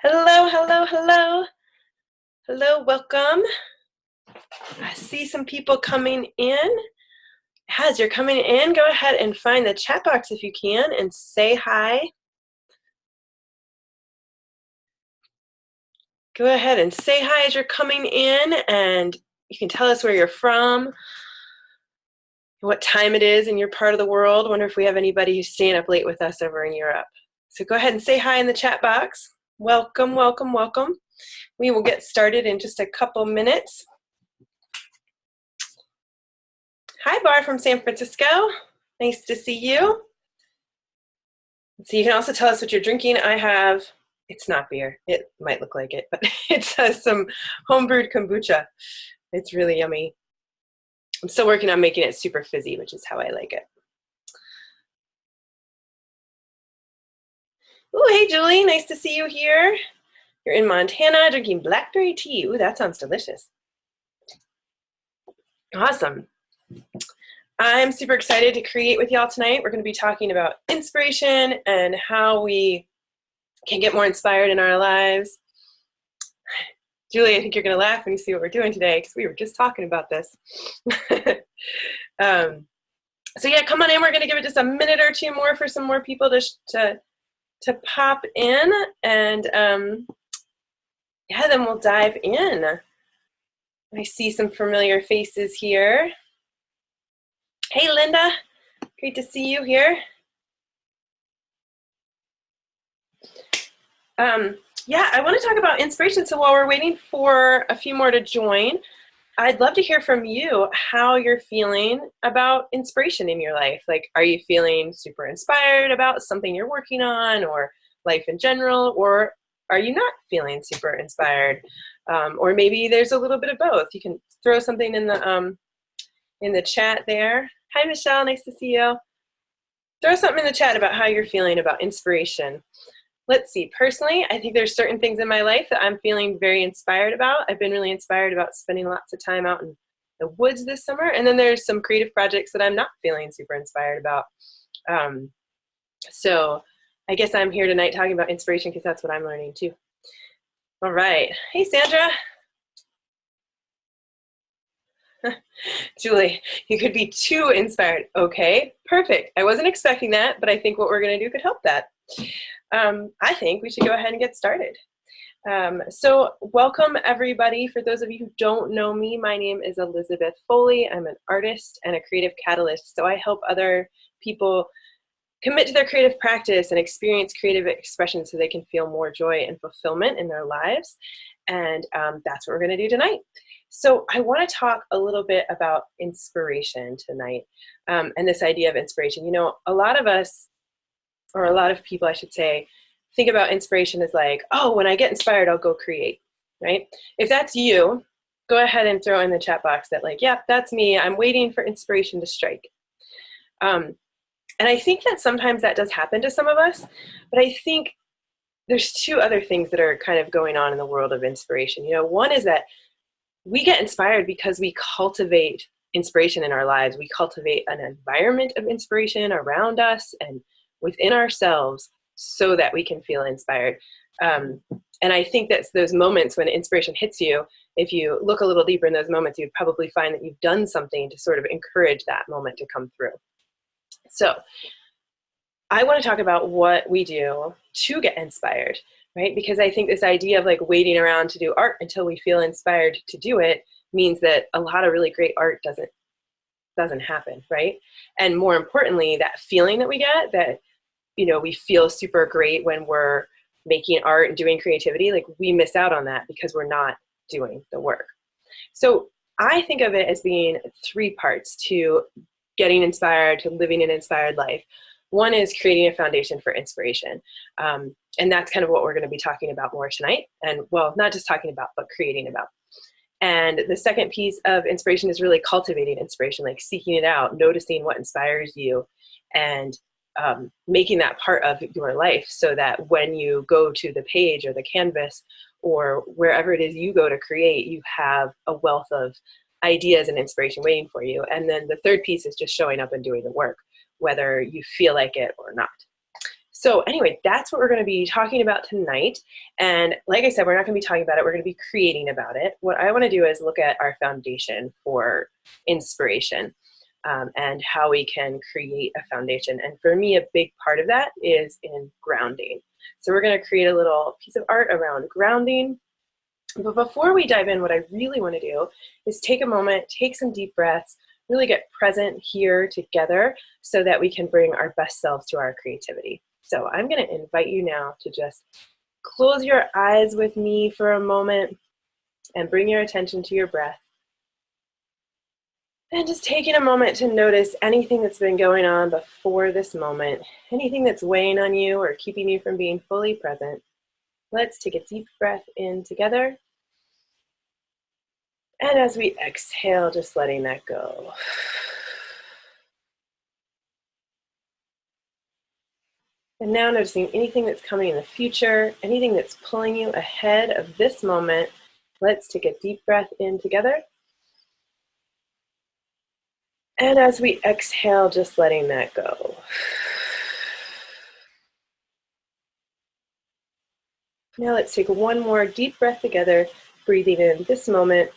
Hello, hello, hello. Hello, welcome. I see some people coming in. As you're coming in, go ahead and find the chat box if you can and say hi. Go ahead and say hi as you're coming in, and you can tell us where you're from, what time it is in your part of the world. Wonder if we have anybody who's staying up late with us over in Europe. So go ahead and say hi in the chat box. Welcome, welcome, welcome. We will get started in just a couple minutes. Hi, Bar from San Francisco. Nice to see you. So you can also tell us what you're drinking. I have, it's not beer. It might look like it, but it's some homebrewed kombucha. It's really yummy. I'm still working on making it super fizzy, which is how I like it. Ooh, hey, Julie. Nice to see you here. You're in Montana drinking blackberry tea. Ooh, that sounds delicious. Awesome. I'm super excited to create with y'all tonight. We're going to be talking about inspiration and how we can get more inspired in our lives. Julie, I think you're going to laugh when you see what we're doing today because we were just talking about this. So yeah, come on in. We're going to give it just a minute or two more for some more people to pop in, and yeah, then we'll dive in. I see some familiar faces here. Hey, Linda. Great to see you here. Yeah, I want to talk about inspiration. So while we're waiting for a few more to join, I'd love to hear from you how you're feeling about inspiration in your life. Like, are you feeling super inspired about something you're working on or life in general, or are you not feeling super inspired? Or maybe there's a little bit of both. You can throw something in the chat there. Hi, Michelle, nice to see you. Throw something in the chat about how you're feeling about inspiration. Let's see, personally, I think there's certain things in my life that I'm feeling very inspired about. I've been really inspired about spending lots of time out in the woods this summer. And then there's some creative projects that I'm not feeling super inspired about. So I guess I'm here tonight talking about inspiration because that's what I'm learning too. All right. Hey, Sandra. Julie, you could be too inspired. Okay, perfect. I wasn't expecting that, but I think what we're going to do could help that. I think we should go ahead and get started. So welcome everybody. For those of you who don't know me, my name is Elizabeth Foley. I'm an artist and a creative catalyst. So I help other people commit to their creative practice and experience creative expression so they can feel more joy and fulfillment in their lives. And that's what we're going to do tonight. So I want to talk a little bit about inspiration tonight, and this idea of inspiration. You know, a lot of us, or a lot of people I should say, think about inspiration as like, oh, when I get inspired, I'll go create, right? If that's you, go ahead and throw in the chat box that like, yeah, that's me. I'm waiting for inspiration to strike. And I think that sometimes that does happen to some of us, but I think there's two other things that are kind of going on in the world of inspiration. You know, one is that we get inspired because we cultivate inspiration in our lives. We cultivate an environment of inspiration around us and within ourselves so that we can feel inspired. And I think that's those moments when inspiration hits you, if you look a little deeper in those moments, you'd probably find that you've done something to sort of encourage that moment to come through. So I want to talk about what we do to get inspired, right? Because I think this idea of like waiting around to do art until we feel inspired to do it means that a lot of really great art doesn't happen, right? And more importantly, that feeling that we get, that, you know, we feel super great when we're making art and doing creativity, like we miss out on that because we're not doing the work. So I think of it as being three parts to getting inspired, to living an inspired life. One is creating a foundation for inspiration. And that's kind of what we're going to be talking about more tonight. And well, not just talking about, but creating about. And the second piece of inspiration is really cultivating inspiration, like seeking it out, noticing what inspires you, and making that part of your life so that when you go to the page or the canvas or wherever it is you go to create, you have a wealth of ideas and inspiration waiting for you. And then the third piece is just showing up and doing the work, whether you feel like it or not. So anyway, that's what we're going to be talking about tonight. And like I said, we're not going to be talking about it. We're going to be creating about it. What I want to do is look at our foundation for inspiration, and how we can create a foundation. And for me, a big part of that is in grounding. So we're going to create a little piece of art around grounding. But before we dive in, what I really want to do is take a moment, take some deep breaths, really get present here together so that we can bring our best selves to our creativity. So I'm going to invite you now to just close your eyes with me for a moment and bring your attention to your breath. And just taking a moment to notice anything that's been going on before this moment, anything that's weighing on you or keeping you from being fully present. Let's take a deep breath in together. And as we exhale, just letting that go. And now noticing anything that's coming in the future, anything that's pulling you ahead of this moment. Let's take a deep breath in together. And as we exhale, just letting that go. Now let's take one more deep breath together, breathing in this moment,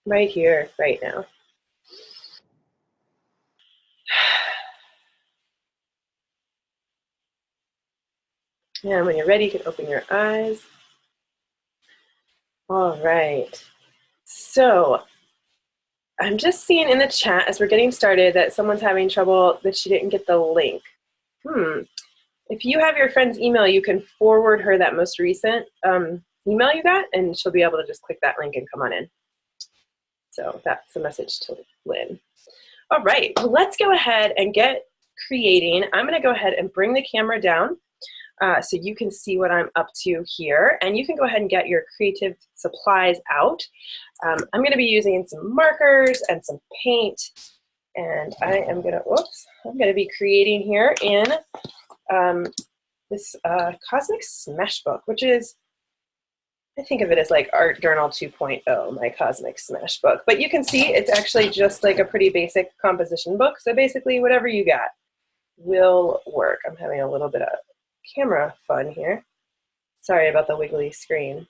right here, right now. And when you're ready, you can open your eyes. All right. So I'm just seeing in the chat as we're getting started that someone's having trouble that she didn't get the link. If you have your friend's email, you can forward her that most recent email you got, and she'll be able to just click that link and come on in. So that's the message to Lynn. All right, well, let's go ahead and get creating. I'm going to go ahead and bring the camera down so you can see what I'm up to here, and you can go ahead and get your creative supplies out. I'm going to be using some markers and some paint, and I'm going to be creating here in this Cosmic Smashbook, which is, I think of it as like Art Journal 2.0, my Cosmic Smashbook. But you can see it's actually just like a pretty basic composition book. So basically whatever you got will work. I'm having a little bit of camera fun here. Sorry about the wiggly screen.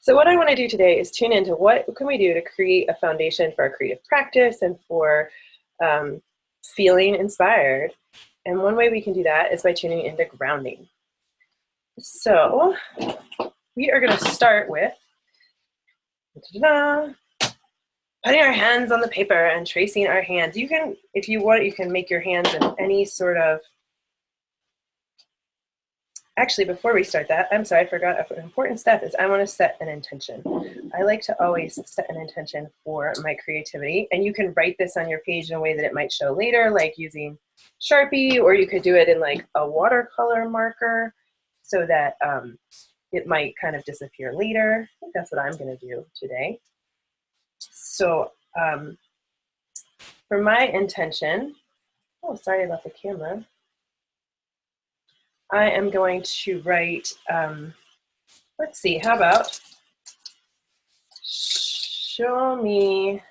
So what I want to do today is tune into what can we do to create a foundation for our creative practice and for feeling inspired. And one way we can do that is by tuning into grounding. So we are going to start with putting our hands on the paper and tracing our hands. You can, if you want, you can make your hands in any sort of, actually before we start that, I'm sorry, I forgot an important step is I want to set an intention. I like to always set an intention for my creativity, and you can write this on your page in a way that it might show later, like using Sharpie, or you could do it in like a watercolor marker so that it might kind of disappear later. I think that's what I'm going to do today. So for my intention, oh, sorry about the camera. I am going to write, let's see, how about show me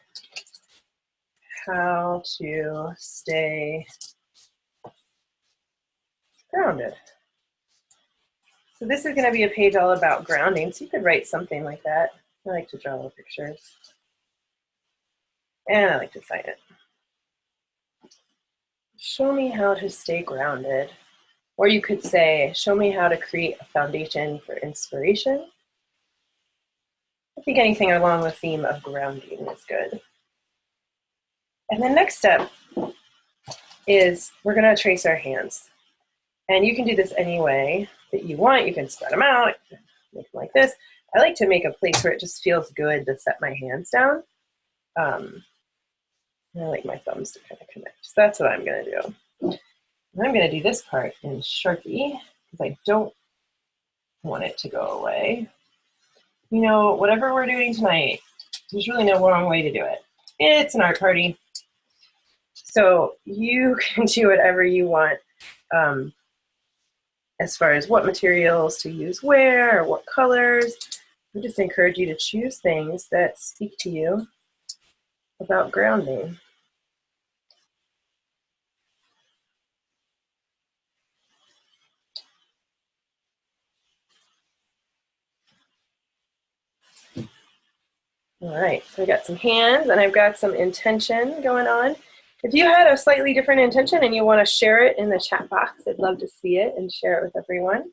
how to stay grounded. So this is going to be a page all about grounding, so you could write something like that. I like to draw little pictures. And I like to sign it. Show me how to stay grounded. Or you could say, show me how to create a foundation for inspiration. I think anything along the theme of grounding is good. And the next step is we're going to trace our hands. And you can do this any way that you want. You can spread them out, make them like this. I like to make a place where it just feels good to set my hands down. I like my thumbs to kind of connect. So that's what I'm going to do. And I'm going to do this part in Sharpie because I don't want it to go away. You know, whatever we're doing tonight, there's really no wrong way to do it. It's an art party. So you can do whatever you want as far as what materials to use where or what colors. I just encourage you to choose things that speak to you about grounding. All right, so I got some hands and I've got some intention going on. If you had a slightly different intention and you want to share it in the chat box, I'd love to see it and share it with everyone.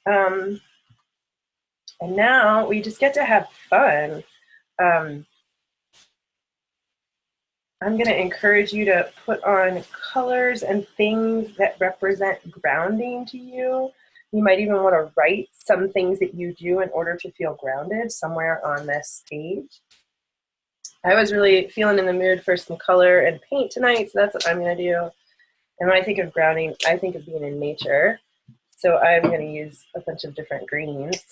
And now we just get to have fun. I'm going to encourage you to put on colors and things that represent grounding to you. You might even want to write some things that you do in order to feel grounded somewhere on this page. I was really feeling in the mood for some color and paint tonight, so that's what I'm going to do. And when I think of grounding, I think of being in nature. So I'm going to use a bunch of different greens.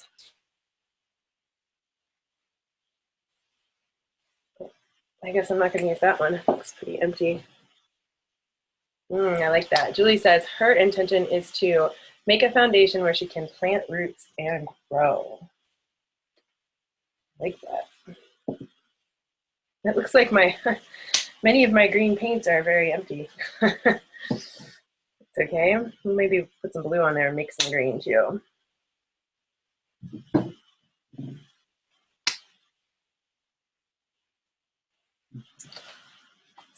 I guess I'm not going to use that one. It looks pretty empty. I like that. Julie says her intention is to make a foundation where she can plant roots and grow. I like that. That looks like many of my green paints are very empty. It's okay. Maybe put some blue on there and make some green too.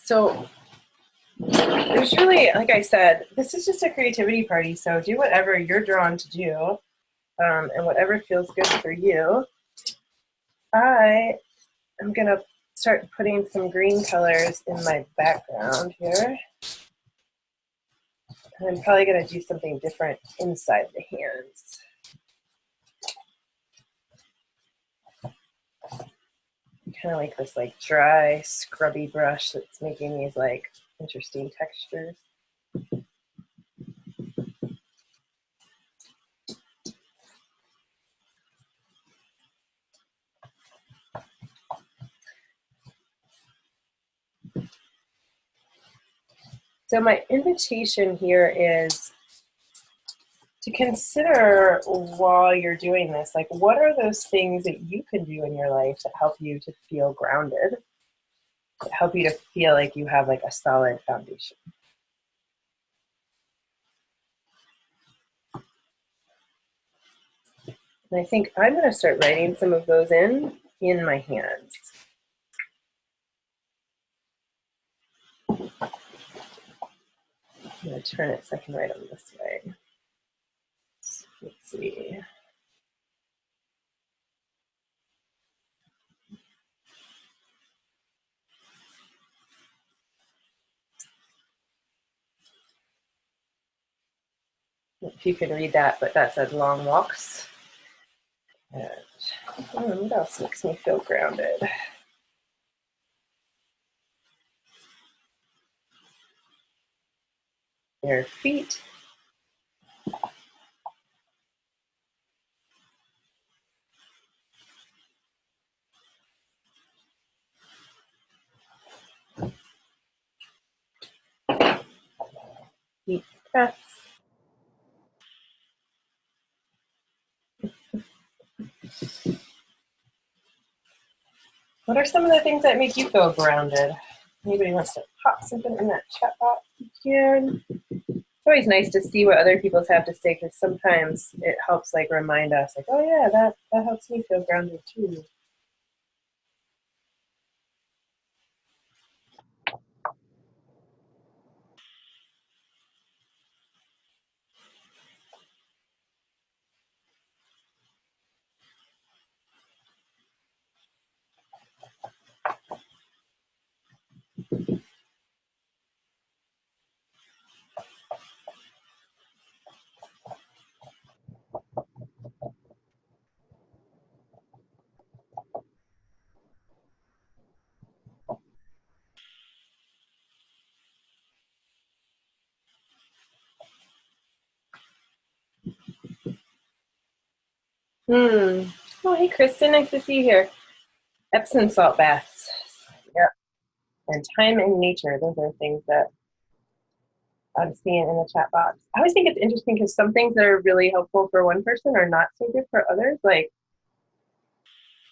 So there's really, like I said, this is just a creativity party. So do whatever you're drawn to do, and whatever feels good for you. I am gonna start putting some green colors in my background here. And I'm probably gonna do something different inside the hands. Kind of like this dry, scrubby brush that's making these interesting textures. So my invitation here is to consider while you're doing this, what are those things that you can do in your life that help you to feel grounded, that help you to feel like you have a solid foundation. And I think I'm going to start writing some of those in my hands. I'm going to turn it so I can write them this way. Let's see. If you can read that, but that says long walks. And what else makes me feel grounded? Your feet. Deep breaths. What are some of the things that make you feel grounded? Anybody wants to pop something in that chat box again? It's always nice to see what other people have to say, because sometimes it helps remind us oh yeah, that helps me feel grounded too. Oh, hey, Kristen, nice to see you here. Epsom salt baths. Yeah. And time in nature. Those are things that I'm seeing in the chat box. I always think it's interesting because some things that are really helpful for one person are not so good for others. I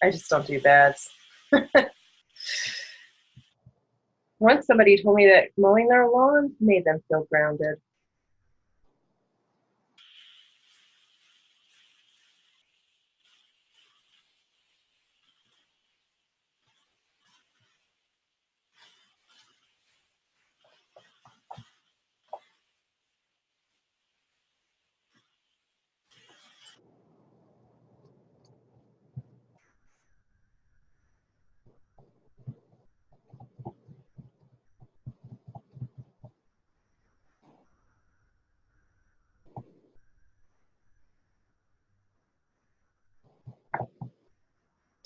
just don't do baths. Once somebody told me that mowing their lawn made them feel grounded.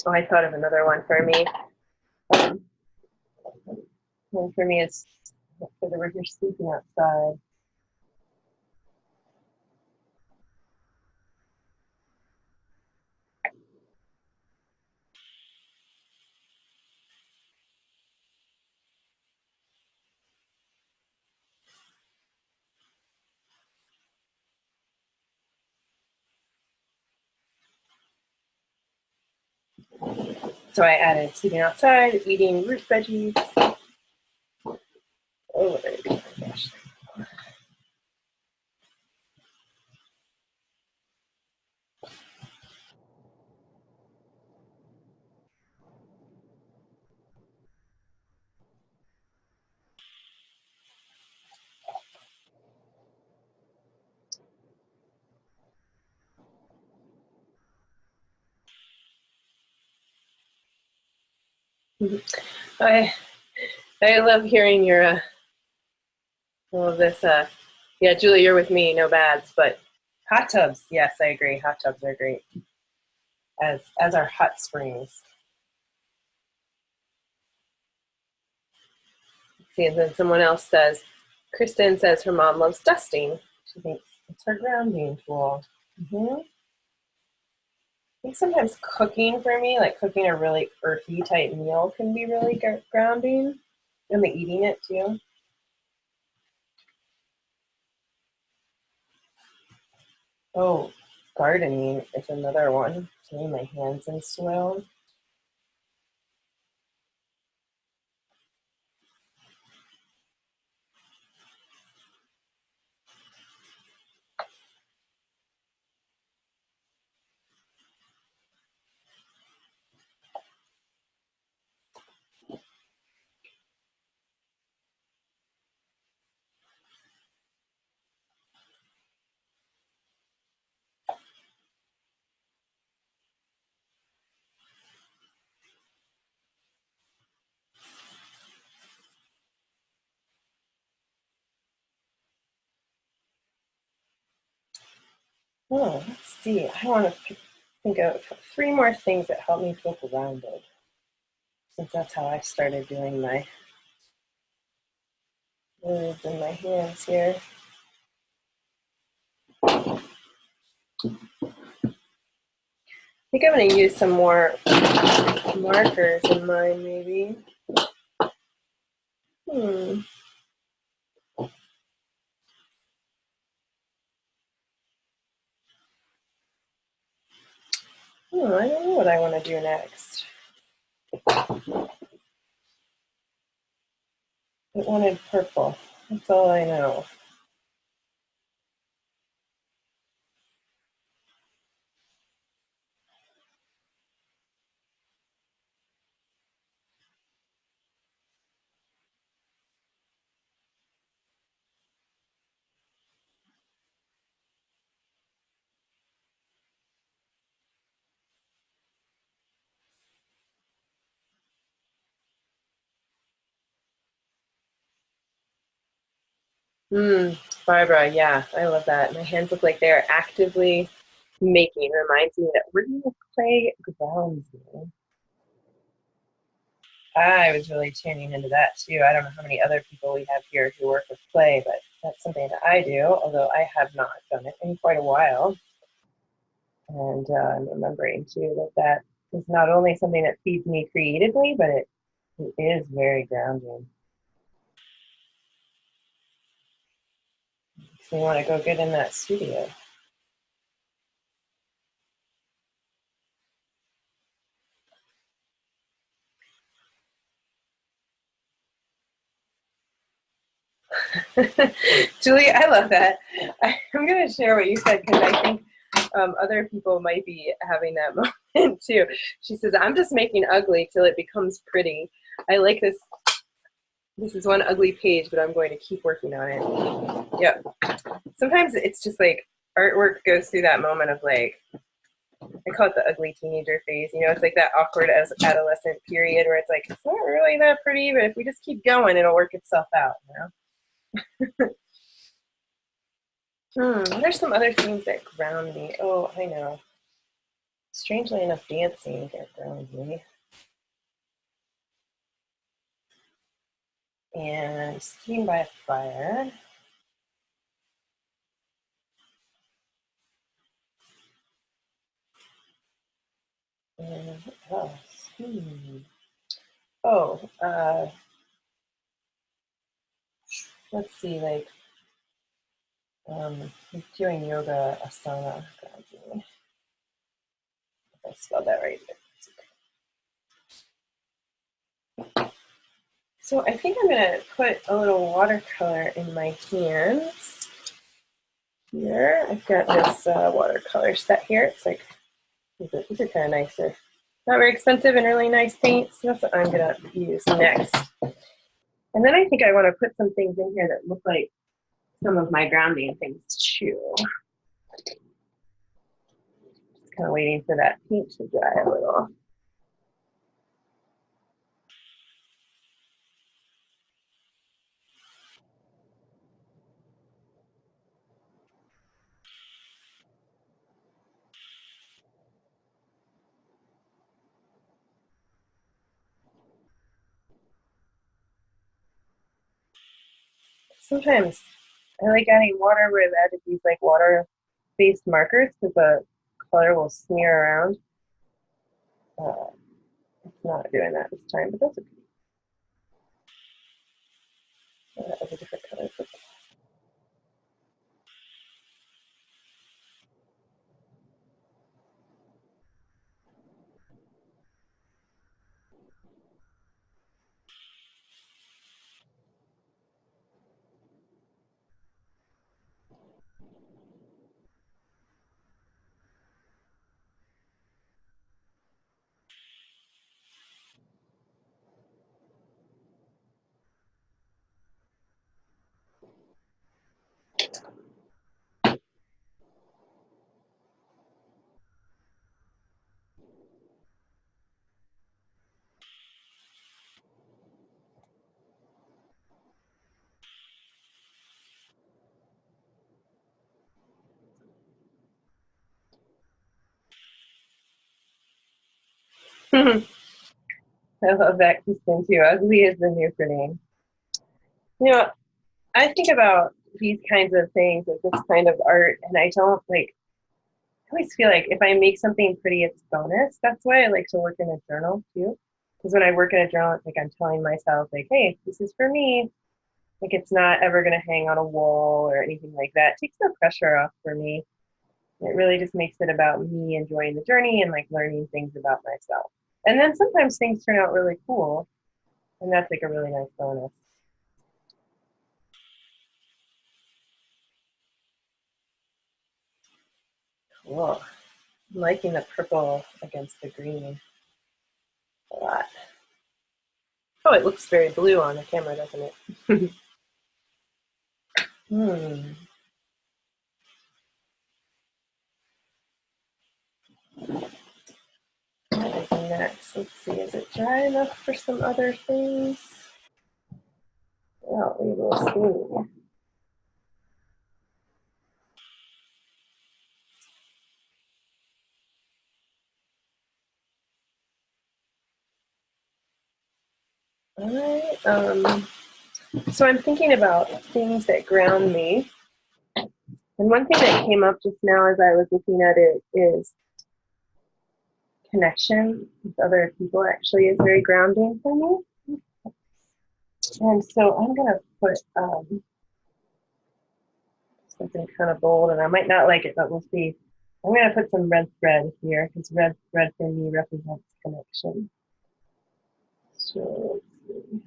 Oh, I thought of another one for me. Um, one for me is for the river sleeping outside. So I added sleeping outside, eating root veggies. Oh, there we go. Oh my gosh. I I love hearing your all of this. Yeah, Julie, you're with me. No bads, but hot tubs. Yes, I agree. Hot tubs are great, as are hot springs. See, and then someone else says, Kristen says her mom loves dusting. She thinks it's her grounding tool. I think sometimes cooking for me, like cooking a really earthy type meal, can be really grounding, and the eating it too. Oh, gardening is another one. Getting my hands in soil. Oh, let's see. I want to think of three more things that help me feel grounded, since that's how I started doing my words in my hands here. I think I'm going to use some more markers in mine, maybe. Hmm. I don't know what I want to do next. It wanted purple. That's all I know. Barbara, yeah, I love that. My hands look like they're actively making. Reminds me that working with clay grounds me. I was really tuning into that too. I don't know how many other people we have here who work with clay, but that's something that I do, although I have not done it in quite a while. And I'm remembering too that that is not only something that feeds me creatively, but it is very grounding. So you want to go get in that studio. Julie, I love that. I'm going to share what you said because I think other people might be having that moment too. She says, I'm just making ugly till it becomes pretty. I like this. This is one ugly page, but I'm going to keep working on it. Yep. Sometimes it's just like artwork goes through that moment of like, I call it the ugly teenager phase. You know, it's like that awkward as adolescent period where it's like, it's not really that pretty, but if we just keep going, it'll work itself out, you know? What are some other things that ground me? Oh, I know. strangely enough, dancing grounds me. And sitting by a fire. And what else? Oh, let's see, like doing yoga asana grounds me. If I spelled that right. So I think I'm gonna put a little watercolor in my hands here. I've got this watercolor set here. It's like, these are kind of nice. They're not very expensive and really nice paints. So that's what I'm gonna use next. And then I think I want to put some things in here that look like some of my grounding things too. Just kind of waiting for that paint to dry a little. Sometimes I like adding water where I've added these like water-based markers because the color will smear around. It's not doing that this time, but that's okay. That was a different color. I love that, Kristen, too. Ugly is the new for name. You know, I think about these kinds of things, like this kind of art, and I don't like, I always feel like if I make something pretty, it's bonus. That's why I like to work in a journal too. Because when I work in a journal, it's like I'm telling myself, like, hey, this is for me. Like it's not ever going to hang on a wall or anything like that. It takes the pressure off for me. It really just makes it about me enjoying the journey and like learning things about myself. And then sometimes things turn out really cool, and that's like a really nice bonus. Cool. I'm liking the purple against the green a lot. Oh, it looks very blue on the camera, doesn't it? Hmm. What is next? Let's see. Is it dry enough for some other things? Well, we will see. All right. So I'm thinking about things that ground me. And one thing that came up just now as I was looking at it is connection with other people actually is very grounding for me. And so I'm going to put something kind of bold, and I might not like it, but we'll see. I'm going to put some red thread here because red thread for me represents connection. So let's see.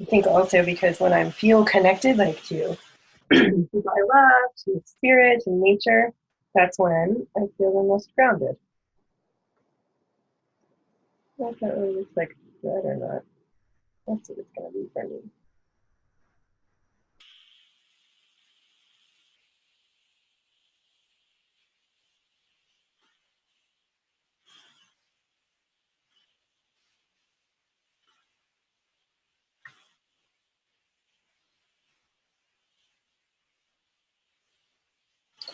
I think also because when I feel connected, like to people I love, to spirit and nature, that's when I feel the most grounded. I don't know if that really looks like good or not. That's what it's going to be for me.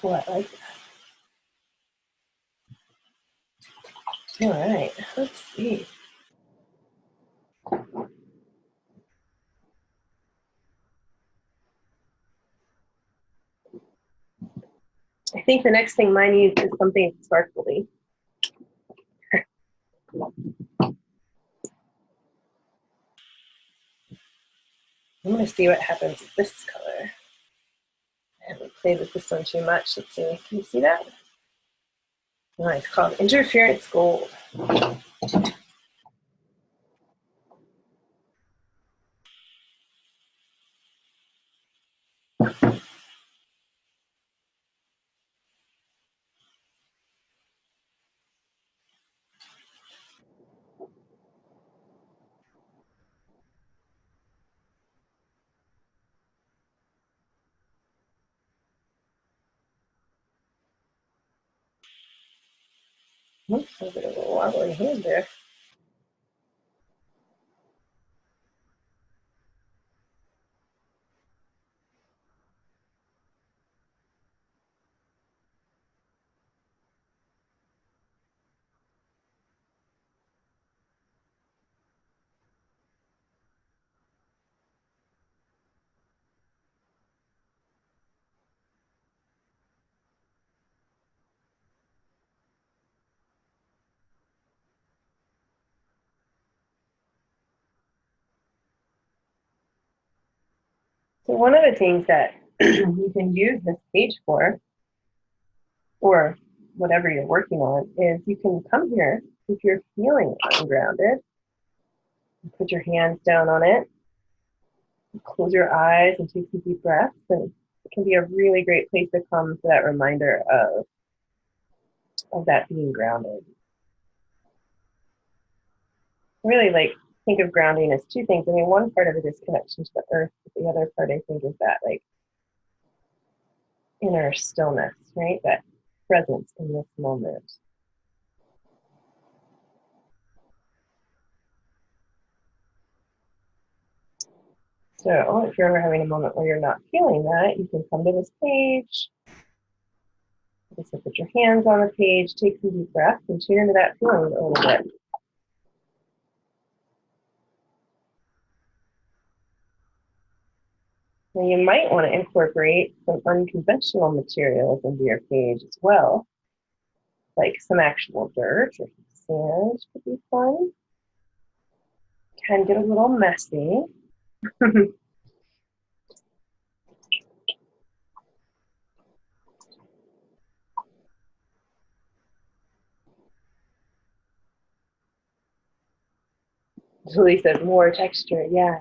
Cool, I like that. All right, let's see. I think the next thing mine needs is something sparkly. I'm going to see what happens with this color. I haven't played with this one too much. Let's see. Can you see that? Oh, it's called Interference Gold. Oops, a bit of a wobbly hand there. So one of the things that you can use this page for, or whatever you're working on, is you can come here if you're feeling ungrounded. Put your hands down on it, close your eyes and take some deep breaths, and it can be a really great place to come for that reminder of that being grounded. Really, like, think of grounding as two things. I mean, one part of it is connection to the earth, but the other part, I think, is that like inner stillness, right? That presence in this moment. So if you're ever having a moment where you're not feeling that, you can come to this page. Just put your hands on the page, take some deep breaths, and tune into that feeling a little bit. Now you might want to incorporate some unconventional materials into your page as well, like some actual dirt or some sand could be fun. Can get a little messy. Julie says more texture, yeah.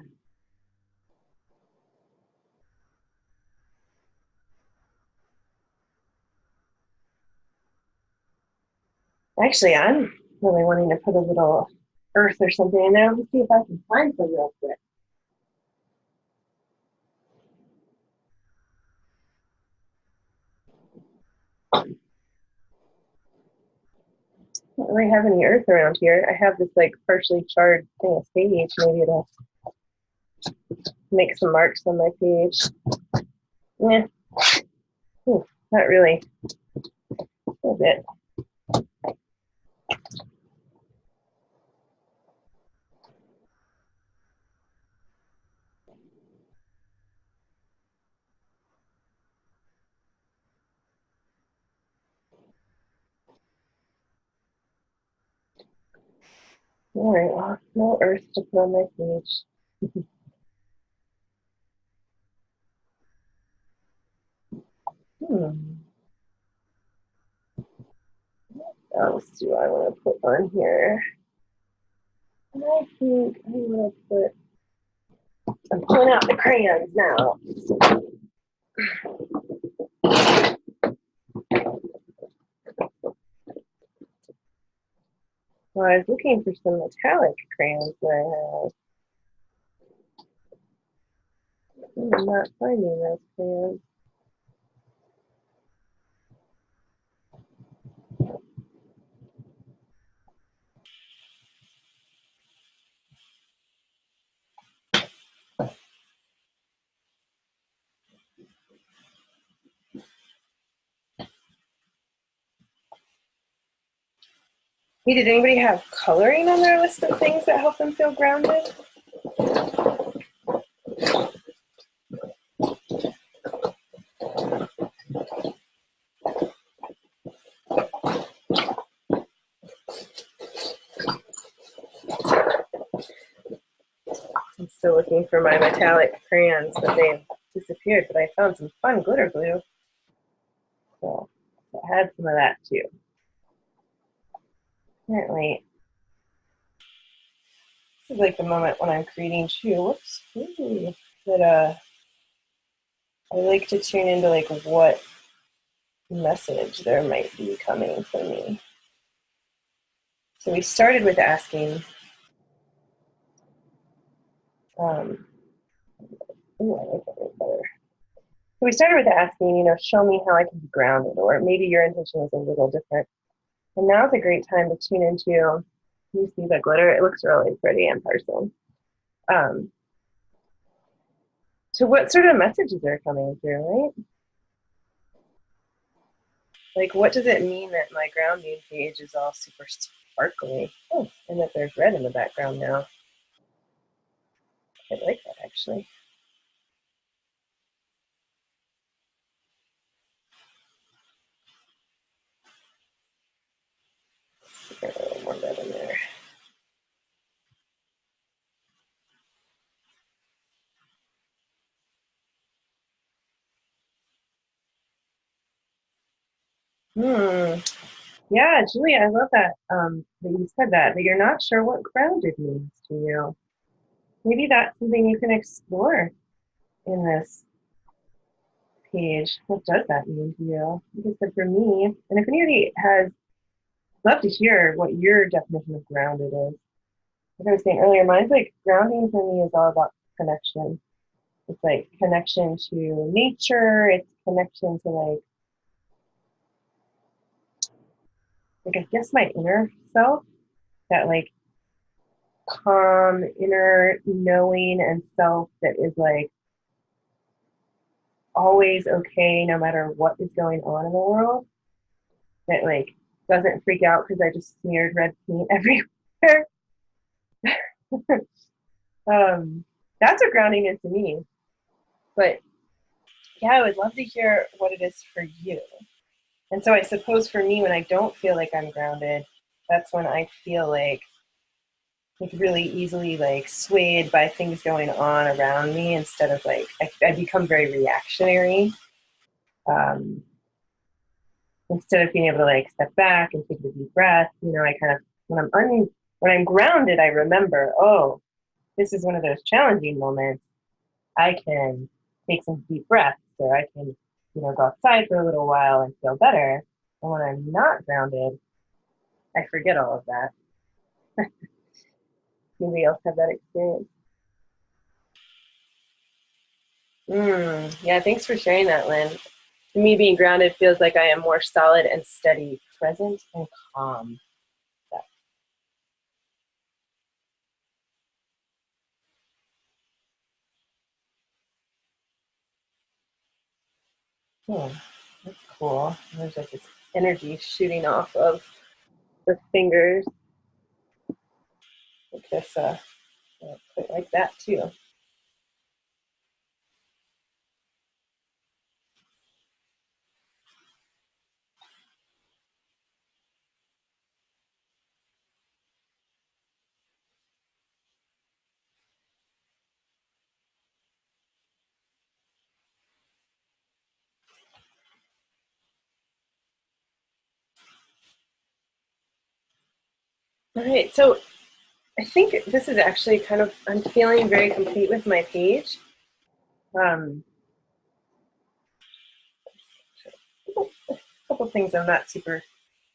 Actually, I'm really wanting to put a little earth or something in there. Let me see if I can find some real quick. I don't really have any earth around here. I have this like partially charred thing of sage. Maybe it'll make some marks on my page. Yeah. Not really. A little bit. All right, well, no earth to put on my page. What else do I want to put on here? I think I'm pulling out the crayons now. Well, I was looking for some metallic crayons that I have. I'm not finding those crayons. Hey, did anybody have coloring on their list of things that help them feel grounded? I'm still looking for my metallic crayons, but they've disappeared. But I found some fun glitter glue. So I had some of that too. Apparently, this is like the moment when I'm creating too. Whoops. Ooh, that I like to tune into like what message there might be coming for me. So we started with asking, ooh, I like that way better. So we started with asking, show me how I can be grounded, or maybe your intention is a little different. And now is a great time to tune into, you see the glitter, it looks really pretty in person. So what sort of messages are coming through, right? Like, what does it mean that my grounding page is all super sparkly? Oh, and that there's red in the background now. I like that, actually. Get a little more red in there. Yeah, Julia, I love that that you said that you're not sure what grounded means to you. Maybe that's something you can explore in this page. What does that mean to you? Like I said, for me, and if anybody has, love to hear what your definition of grounded is. Like I was saying earlier, mine's like grounding for me is all about connection. It's like connection to nature. It's connection to like I guess my inner self, that like calm inner knowing and self that is like always okay no matter what is going on in the world. That like doesn't freak out because I just smeared red paint everywhere. um, that's what grounding is to me. But yeah, I would love to hear what it is for you. And so I suppose for me, when I don't feel like I'm grounded, that's when I feel like really easily like swayed by things going on around me instead of like I become very reactionary. Um, Instead of being able to like step back and take a deep breath, I kind of when I'm grounded, I remember, oh, this is one of those challenging moments. I can take some deep breaths, or I can, go outside for a little while and feel better. And when I'm not grounded, I forget all of that. Anybody else have that experience? Yeah, thanks for sharing that, Lynn. To me, being grounded feels like I am more solid and steady, present and calm. Hmm, that's cool. There's like this energy shooting off of the fingers. Like this, quite like that too. All right, so I think this is actually kind of, I'm feeling very complete with my page. Um, couple things I'm not super,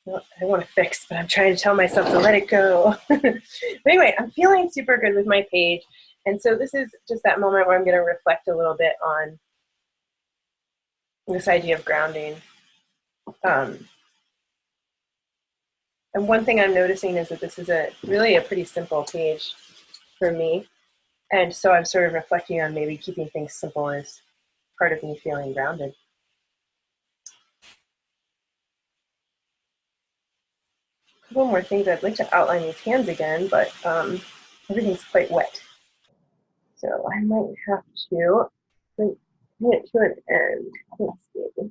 I want to fix, but I'm trying to tell myself to let it go. But anyway, I'm feeling super good with my page. And so this is just that moment where I'm going to reflect a little bit on this idea of grounding. And one thing I'm noticing is that this is really a pretty simple page for me. And so I'm sort of reflecting on maybe keeping things simple as part of me feeling grounded. A couple more things. I'd like to outline these hands again, but everything's quite wet. So I might have to bring it to an end. Let's see.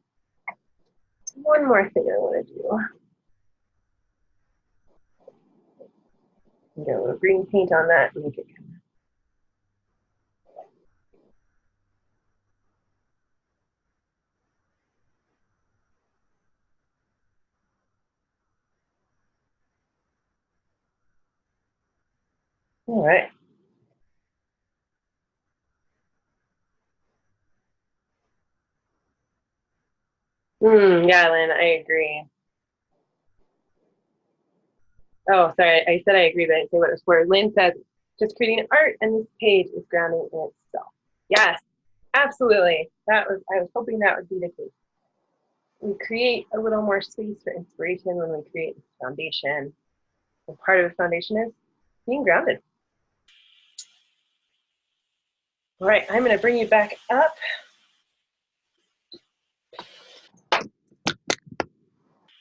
One more thing I want to do. Get a little green paint on that and make it kind of. All right. Yeah, Lynn, I agree. Oh, sorry, I said I agree, but I didn't say what it was for. Lynn said, just creating art, and this page is grounding in itself. Yes, absolutely. I was hoping that would be the case. We create a little more space for inspiration when we create this foundation. And part of the foundation is being grounded. All right, I'm going to bring you back up.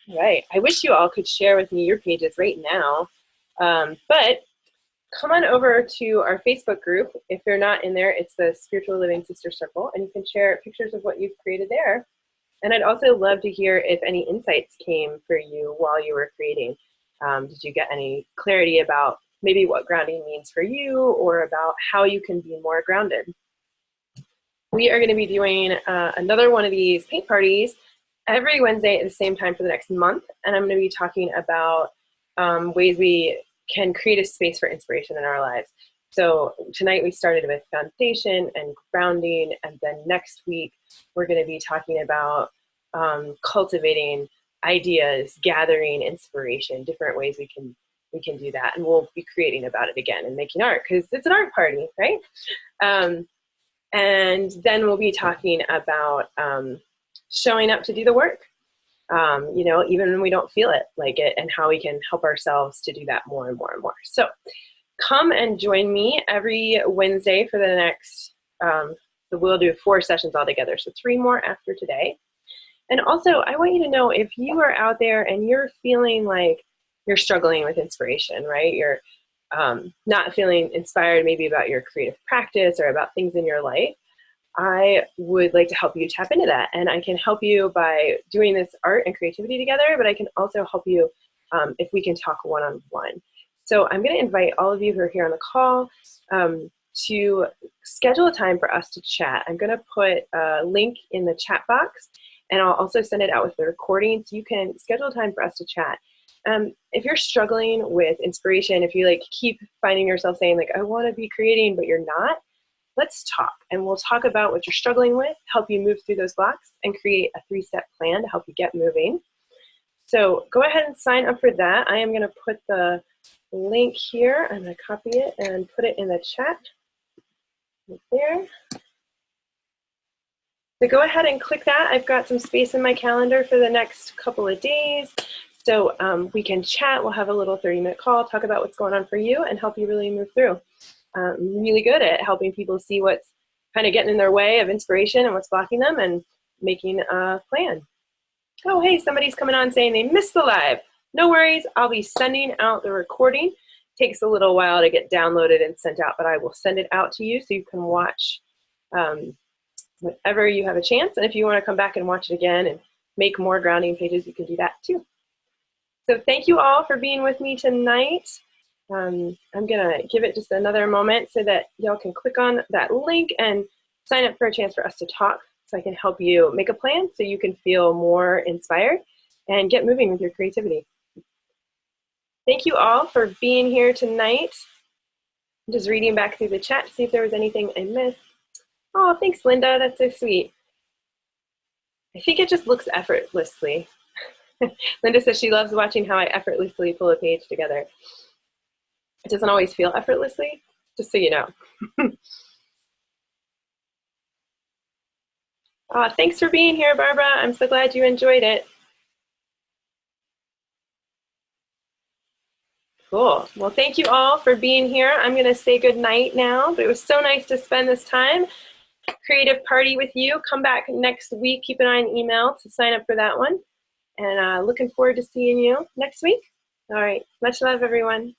All right, I wish you all could share with me your pages right now, but come on over to our Facebook group. If you're not in there, it's the Spiritual Living Sister Circle, and you can share pictures of what you've created there. And I'd also love to hear if any insights came for you while you were creating. Did you get any clarity about maybe what grounding means for you, or about how you can be more grounded? We are going to be doing another one of these paint parties every Wednesday at the same time for the next month. And I'm going to be talking about ways we can create a space for inspiration in our lives. So tonight we started with foundation and grounding, and then next week we're going to be talking about cultivating ideas, gathering inspiration, different ways we can do that. And we'll be creating about it again and making art, because it's an art party, right? And then we'll be talking about showing up to do the work, you know, even when we don't feel it like it, and how we can help ourselves to do that more and more and more. So come and join me every Wednesday for the next, so we'll do 4 sessions altogether, so 3 more after today. And also, I want you to know, if you are out there and you're feeling like you're struggling with inspiration, right? You're not feeling inspired maybe about your creative practice or about things in your life, I would like to help you tap into that. And I can help you by doing this art and creativity together, but I can also help you if we can talk one-on-one. So I'm going to invite all of you who are here on the call to schedule a time for us to chat. I'm going to put a link in the chat box, and I'll also send it out with the recording, so you can schedule a time for us to chat. If you're struggling with inspiration, if you like keep finding yourself saying like, I want to be creating, but you're not, let's talk, and we'll talk about what you're struggling with, help you move through those blocks, and create a 3-step plan to help you get moving. So go ahead and sign up for that. I am going to put the link here. I'm going to copy it and put it in the chat right there. So go ahead and click that. I've got some space in my calendar for the next couple of days. So we can chat. We'll have a little 30-minute call, talk about what's going on for you, and help you really move through. I'm really good at helping people see what's kind of getting in their way of inspiration and what's blocking them, and making a plan. Oh, hey, somebody's coming on saying they missed the live. No worries. I'll be sending out the recording. Takes a little while to get downloaded and sent out, but I will send it out to you so you can watch whenever you have a chance. And if you want to come back and watch it again and make more grounding pages, you can do that too. So thank you all for being with me tonight. I'm going to give it just another moment so that y'all can click on that link and sign up for a chance for us to talk, so I can help you make a plan so you can feel more inspired and get moving with your creativity. Thank you all for being here tonight. I'm just reading back through the chat to see if there was anything I missed. Oh, thanks, Linda. That's so sweet. I think it just looks effortlessly. Linda says she loves watching how I effortlessly pull a page together. It doesn't always feel effortlessly, just so you know. Thanks for being here, Barbara. I'm so glad you enjoyed it. Cool. Well, thank you all for being here. I'm going to say good night now, but it was so nice to spend this time. Creative Party with you. Come back next week. Keep an eye on email to sign up for that one. And looking forward to seeing you next week. All right. Much love, everyone.